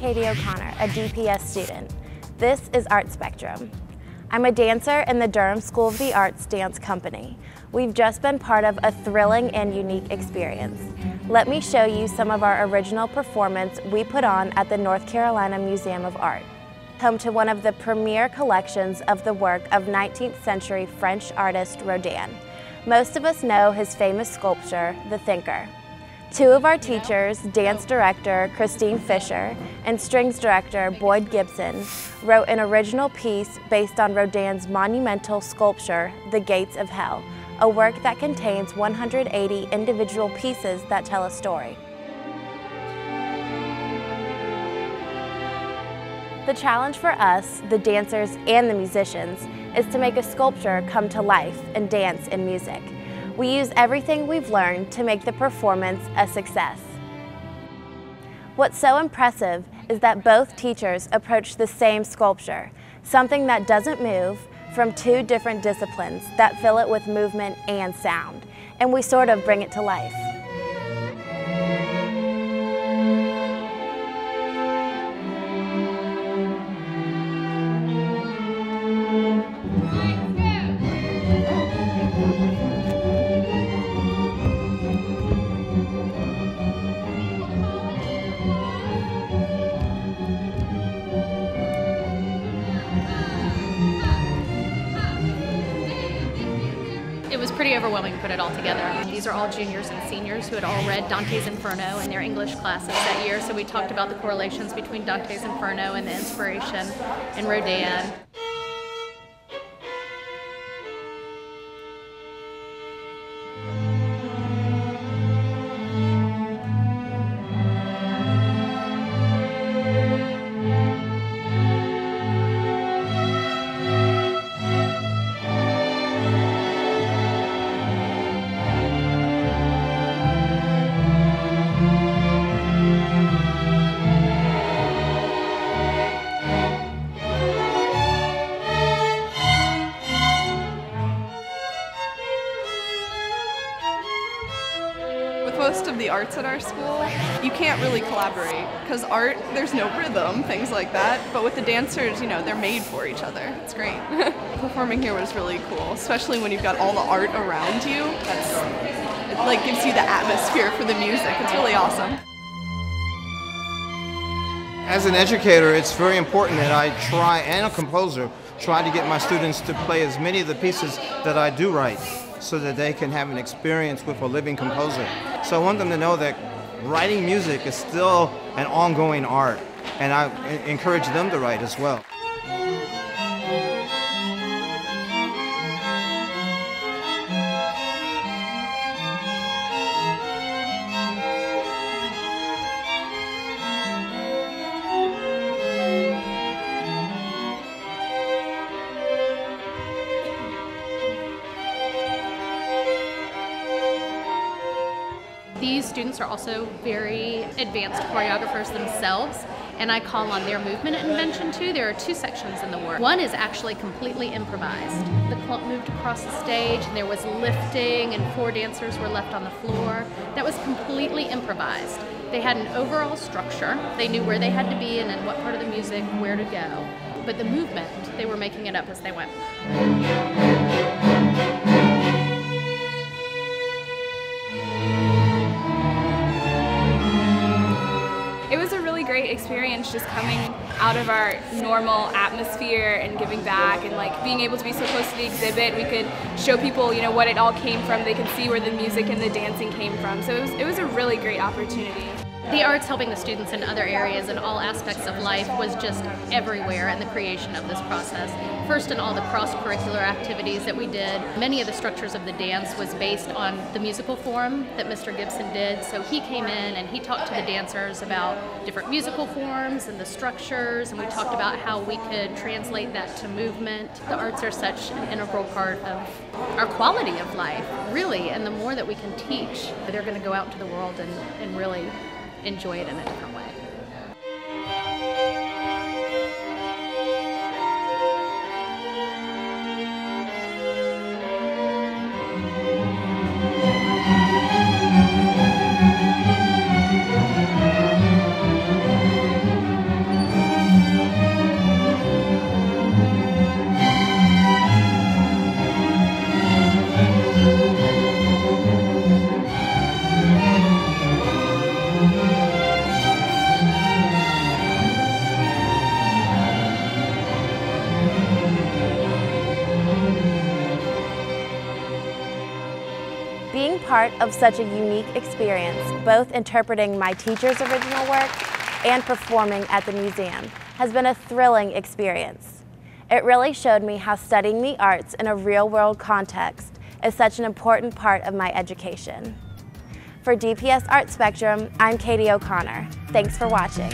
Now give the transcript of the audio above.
Katie O'Connor, a DPS student. This is Art Spectrum. I'm a dancer in the Durham School of the Arts Dance Company. We've just been part of a thrilling and unique experience. Let me show you some of our original performance we put on at the North Carolina Museum of Art, home to one of the premier collections of the work of 19th century French artist Rodin. Most of us know his famous sculpture, The Thinker. Two of our teachers, dance director Christine Fisher and strings director Boyd Gibson, wrote an original piece based on Rodin's monumental sculpture, The Gates of Hell, a work that contains 180 individual pieces that tell a story. The challenge for us, the dancers and the musicians, is to make a sculpture come to life in dance and music. We use everything we've learned to make the performance a success. What's so impressive is that both teachers approach the same sculpture, something that doesn't move, from two different disciplines that fill it with movement and sound, and we sort of bring it to life. It was pretty overwhelming to put it all together. These are all juniors and seniors who had all read Dante's Inferno in their English classes that year, so we talked about the correlations between Dante's Inferno and the inspiration in Rodin. Most of the arts at our school, you can't really collaborate because art, there's no rhythm, things like that. But with the dancers, you know, they're made for each other. It's great. Performing here was really cool, especially when you've got all the art around you. It like gives you the atmosphere for the music. It's really awesome. As an educator, it's very important that I try, and a composer, try to get my students to play as many of the pieces that I do write, so that they can have an experience with a living composer. So I want them to know that writing music is still an ongoing art, and I encourage them to write as well. These students are also very advanced choreographers themselves, and I call on their movement invention too. There are two sections in the work. One is actually completely improvised. The clump moved across the stage, and there was lifting, and 4 dancers were left on the floor. That was completely improvised. They had an overall structure. They knew where they had to be and in what part of the music, where to go. But the movement, they were making it up as they went. It was a really great experience just coming out of our normal atmosphere and giving back, and like being able to be so close to the exhibit. We could show people, you know, what it all came from. They could see where the music and the dancing came from. So it was a really great opportunity. The arts helping the students in other areas and all aspects of life was just everywhere in the creation of this process. First, in all the cross-curricular activities that we did. Many of the structures of the dance was based on the musical form that Mr. Gibson did. So he came in and he talked to the dancers about different musical forms and the structures, and we talked about how we could translate that to movement. The arts are such an integral part of our quality of life, really, and the more that we can teach, they're going to go out into the world and really enjoy it in a different way. Being part of such a unique experience, both interpreting my teacher's original work and performing at the museum, has been a thrilling experience. It really showed me how studying the arts in a real-world context is such an important part of my education. For DPS Art Spectrum, I'm Katie O'Connor. Thanks for watching.